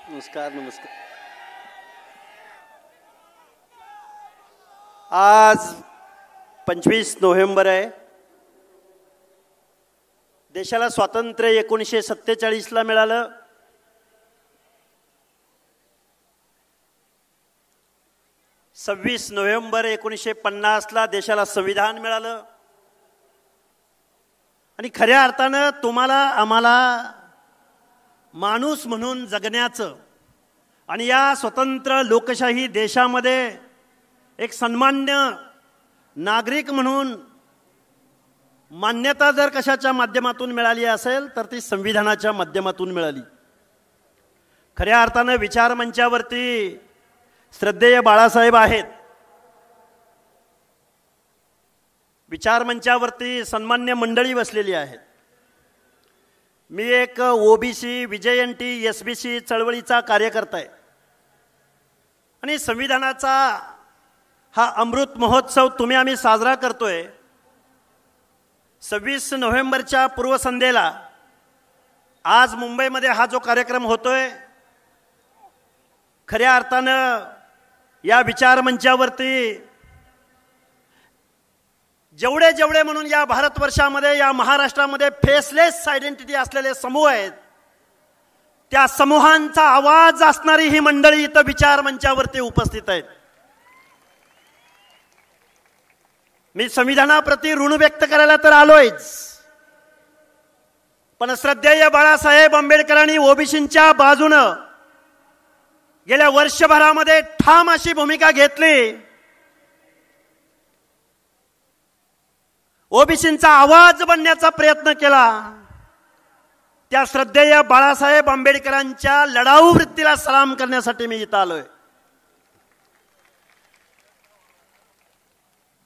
नमस्कार नमस्कार. आज 25 नोव्हेंबर आहे. देशाला स्वातंत्र्य 1947 ला मिळालं. सव्वीस नोव्हेंबर 1950 ला देशाला संविधान मिळालं. आणि खऱ्या अर्थानं तुम्हाला आम्हाला माणूस म्हणून जगण्याचं आणि या स्वतंत्र लोकशाही देशामध्ये एक सन्मान्य नागरिक म्हणून मान्यता जर कशाच्या माध्यमातून मिळाली असेल तर ती संविधानाच्या माध्यमातून मिळाली. खऱ्या अर्थानं विचारमंचावरती श्रद्धेय बाळासाहेब आहेत. विचारमंचावरती सन्मान्य मंडळी बसलेली आहेत. मी एक ओबीसी विजयंती एसबीसी चळवळीचा कार्यकर्ता आहे आणि संविधानाचा हा अमृत महोत्सव तुम्ही आम्ही साजरा करतोय. 26 नोव्हेंबरच्या पूर्वसंध्येला आज मुंबईमध्ये हा जो कार्यक्रम होतोय, खऱ्या अर्थानं या विचारमंचावरती जेवढे जेवढे म्हणून या भारतवर्षामध्ये या महाराष्ट्रामध्ये फेसलेस आयडेंटिटी असलेले समूह आहेत, त्या समूहांचा आवाज असणारी ही मंडळी इथं विचारमंचावरती उपस्थित आहेत. मी संविधानाप्रती ऋण व्यक्त करायला तर आलोयच, पण श्रद्धेय बाळासाहेब आंबेडकरांनी ओबीसींच्या बाजूनं गेल्या वर्षभरामध्ये ठाम अशी भूमिका घेतली. ओबीसींचा आवाज बनण्याचा प्रयत्न केला. त्या श्रद्धेय बाळासाहेब आंबेडकरांच्या लढाऊ वृत्तीला सलाम करण्यासाठी मी इथं आलोय.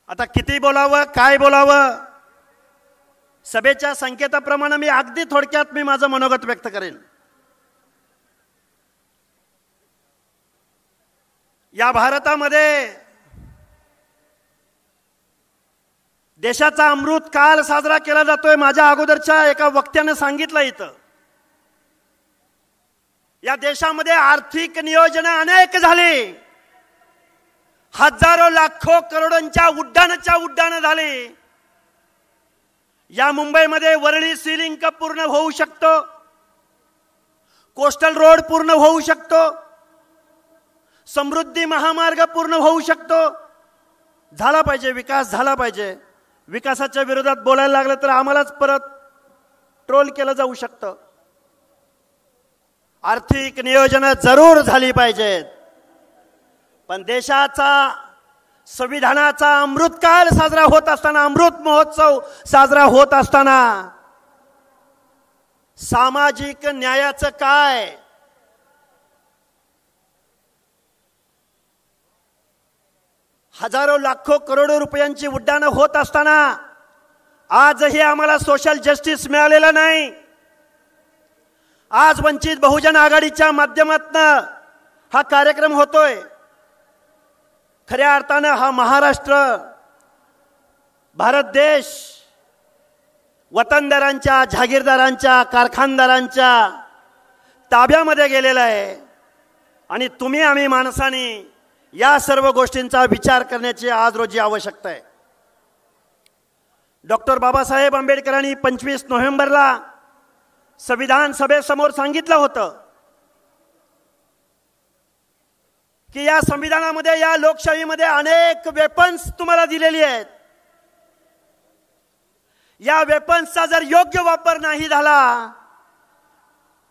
आता किती बोलावं, काय बोलावं, सभेच्या संकेताप्रमाणे मी अगदी थोडक्यात मी माझं मनोगत व्यक्त करेन. या भारतामध्ये देशाचा अमृत काल साजरा केला जातोय. माझ्या अगोदरच्या एका वक्त्याने सांगितलं, इथं या देशामध्ये आर्थिक नियोजन अनेक झाली. हजारो लाखो करोडोंच्या उड्डाण झाले. या मुंबईमध्ये वरळी सी लिंक पूर्ण होऊ शकतो, कोस्टल रोड पूर्ण होऊ शकतो, समृद्धी महामार्ग पूर्ण होऊ शकतो. झाला पाहिजे, विकास झाला पाहिजे. विकासाच्या विरोधात बोलायला लागलं तर आम्हालाच परत ट्रोल केलं जाऊ शकतं. आर्थिक नियोजन जरूर झाली पाहिजेत, पण देशाचा संविधानाचा अमृतकाल साजरा होत असताना, अमृत महोत्सव साजरा होत असताना सामाजिक न्यायाचं काय, हजारो लाखो करोडो रुपयांची उड्डाणं होत असताना आजही आम्हाला सोशल जस्टिस मिळालेलं नाही. आज वंचित बहुजन आघाडीच्या माध्यमातून हा कार्यक्रम होतोय. खऱ्या अर्थानं हा महाराष्ट्र, भारत देश वतनदारांच्या, जहागीरदारांच्या, कारखानदारांच्या ताब्यामध्ये गेलेला आहे. आणि तुम्ही आम्ही माणसांनी या सर्व गोष्टींचा विचार करण्याची आज रोजी आवश्यकता आहे. डॉक्टर बाबासाहेब आंबेडकरांनी 25 नोव्हेंबरला संविधान सभेसमोर सांगितलं होतं की या संविधानामध्ये, या लोकशाहीमध्ये अनेक वेपन्स तुम्हाला दिलेली आहेत. या वेपन्सचा जर योग्य वापर नाही झाला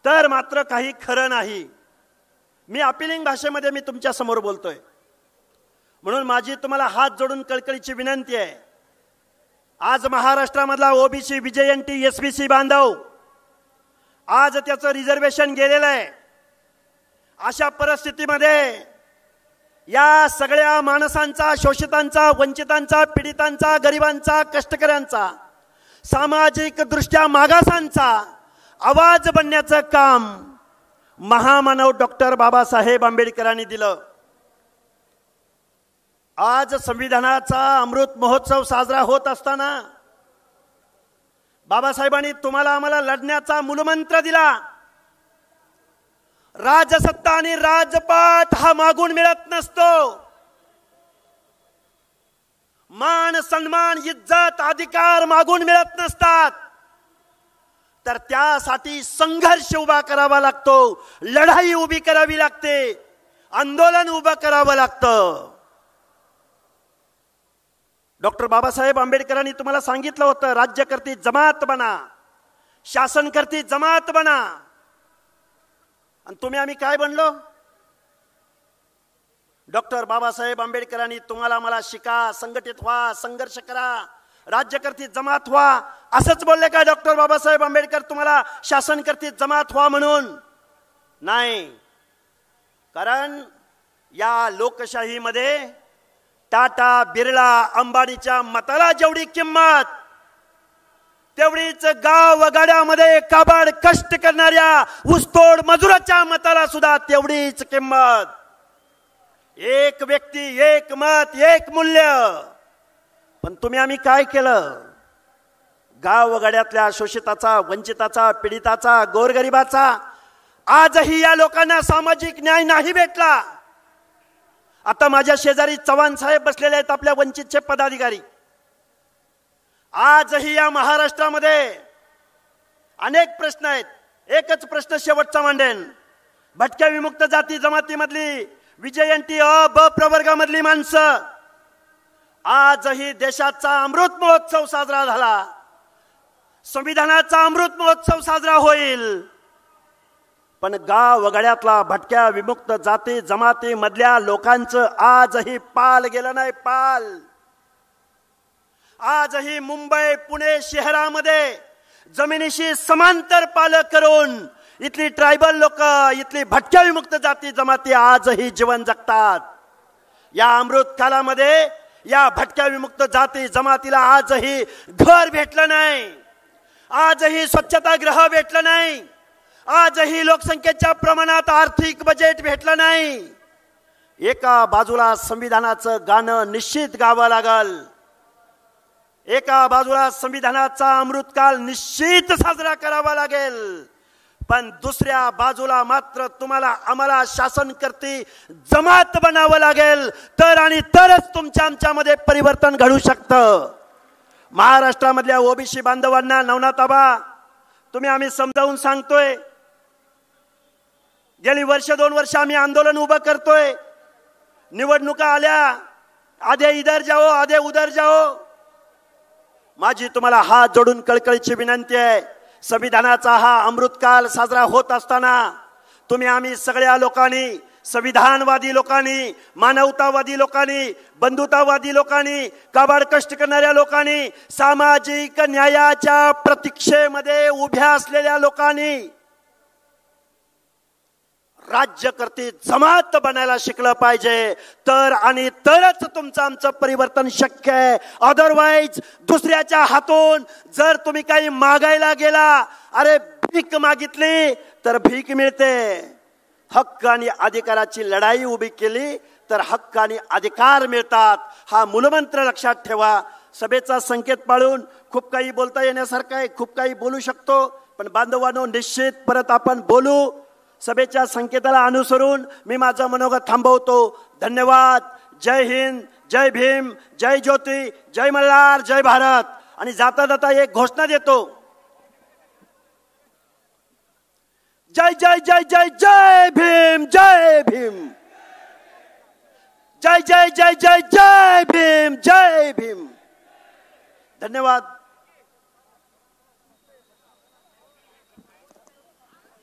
तर मात्र काही खरं नाही. मी अपीलिंग भाषेमध्ये मी तुमच्या समोर बोलतोय. म्हणून माझी तुम्हाला हात जोडून कळकळीची विनंती आहे. आज महाराष्ट्रामधला ओबीसी विजयंती एसबीसी बांधव आज त्याचं रिझर्वेशन गेलेलं आहे. अशा परिस्थितीमध्ये या सगळ्या माणसांचा, शोषितांचा, वंचितांचा, पीडितांचा, गरिबांचा, कष्टकऱ्यांचा, सामाजिक दृष्ट्या मागासांचा आवाज बनण्याचं काम महामानव डॉक्टर बाबासाहेब आंबेडकरांनी दिलं. आज संविधानाचा अमृत महोत्सव साजरा होत असताना बाबासाहेबांनी तुम्हाला आम्हाला लढण्याचा मूलमंत्र दिला. राजसत्ता आणि राजपाट हा मागून मिळत नसतो. मान सन्मान इज्जत अधिकार मागून मिळत नसतात. तर त्यासाठी संघर्ष उभा करावा लागतो, लढाई उभी करावी लागते, आंदोलन उभं करावं लागतं. डॉक्टर बाबासाहेब आंबेडकरांनी तुम्हाला सांगितलं होतं, राज्यकर्ती जमात बना, शासनकर्ती जमात बना. आणि तुम्ही आम्ही काय बनलो? डॉक्टर बाबासाहेब आंबेडकरांनी तुम्हाला मला शिका, संघटित व्हा, संघर्ष करा, राज्यकर्ती जमात व्हा असंच बोलले का डॉक्टर बाबासाहेब आंबेडकर तुम्हाला शासनकर्ती जमात व्हा म्हणून? नाही. कारण या लोकशाहीमध्ये टाटा बिर्ला अंबानीच्या मताला जेवढी किंमत, तेवढीच गाव गाड्यामध्ये काबाड कष्ट करणाऱ्या ऊसतोड मजुराच्या मताला सुद्धा तेवढीच किंमत. एक व्यक्ती एक मत एक मूल्य. पण तुम्ही आम्ही काय केलं? गावगाड्यातल्या शोषिताचा, वंचिताचा, पीडिताचा, गोरगरिबाचा आजही या लोकांना सामाजिक न्याय नाही भेटला. आता माझ्या शेजारी चव्हाण साहेब बसलेले आहेत, आपल्या वंचितचे पदाधिकारी. आजही या महाराष्ट्रामध्ये अनेक प्रश्न आहेत. एकच प्रश्न शेवटचा मांडेन. भटक्या विमुक्त जाती जमातीमधली विजयंती अ ब प्रवर्गामधली माणसं, आजही देशाचा अमृत महोत्सव साजरा झाला, संविधानाचा अमृत महोत्सव साजरा होईल. पण गाव वगळ्यातला भटक्या विमुक्त जाती जमाती मधल्या लोकांचं आजही पाल गेलं नाही. पाल आजही मुंबई पुणे शहरामध्ये जमिनीशी समांतर पाल करून इथली ट्रायबल लोक, इथली भटक्या विमुक्त जाती जमाती आजही जीवन जगतात. या अमृत कालामध्ये या भटक्या विमुक्त जाती जमातीला आजही घर भेटलं नाही, आजही स्वच्छतागृह भेटलं नाही, आजही लोकसंख्येच्या प्रमाणात आर्थिक बजेट भेटलं नाही. एका बाजूला संविधानाचं गाणं निश्चित गावं लागल, एका बाजूला संविधानाचा अमृतकाल निश्चित साजरा करावा लागेल, पण दुसऱ्या बाजूला मात्र तुम्हाला आम्हाला शासनकर्ती जमात बनावं लागेल. तर आणि तरच तुमच्या आमच्यामध्ये परिवर्तन घडू शकतं. महाराष्ट्रामधल्या ओबीसी बांधवांना नवनाथ आबा, तुम्ही आम्ही समजावून सांगतोय, गेली वर्ष 2 वर्ष आम्ही आंदोलन उभं करतोय. निवडणुका आल्या, आधे इधर जाओ आधे उधर जाओ. माझी तुम्हाला हात जोडून कळकळीची विनंती आहे, संविधानाचा हा अमृतकाल साजरा होत असताना तुम्ही आम्ही सगळ्या लोकांनी, संविधानवादी लोकांनी, मानवतावादी लोकांनी, बंधुतावादी लोकांनी, काबाड कष्ट करणाऱ्या लोकांनी, सामाजिक न्यायाच्या प्रतीक्षेमध्ये उभ्या असलेल्या लोकांनी राज्यकर्ती जमात बनायला शिकलं पाहिजे. तर आणि तरच तुमचं आमचं परिवर्तन शक्य आहे. अदरवाईज दुसऱ्याच्या हातून जर तुम्ही काही मागायला गेला, अरे भीक मागितली तर भीक मिळते. हक्क आणि अधिकाराची लढाई उभी केली तर हक्क आणि अधिकार मिळतात. हा मूलमंत्र लक्षात ठेवा. सभेचा संकेत पाळून खूप काही बोलता येण्यासारखं आहे, खूप काही बोलू शकतो, पण बांधवांनो निश्चित परत आपण बोलू. सभेच्या संकेताला अनुसरून मी माझं मनोगत थांबवतो. धन्यवाद. जय हिंद, जय भीम, जय ज्योती, जय मल्हार, जय भारत. आणि जाता जाता एक घोषणा देतो. जय जय जय जय जय भीम, जय भीम, जय जय जय जय जय भीम, जय भीम. धन्यवाद.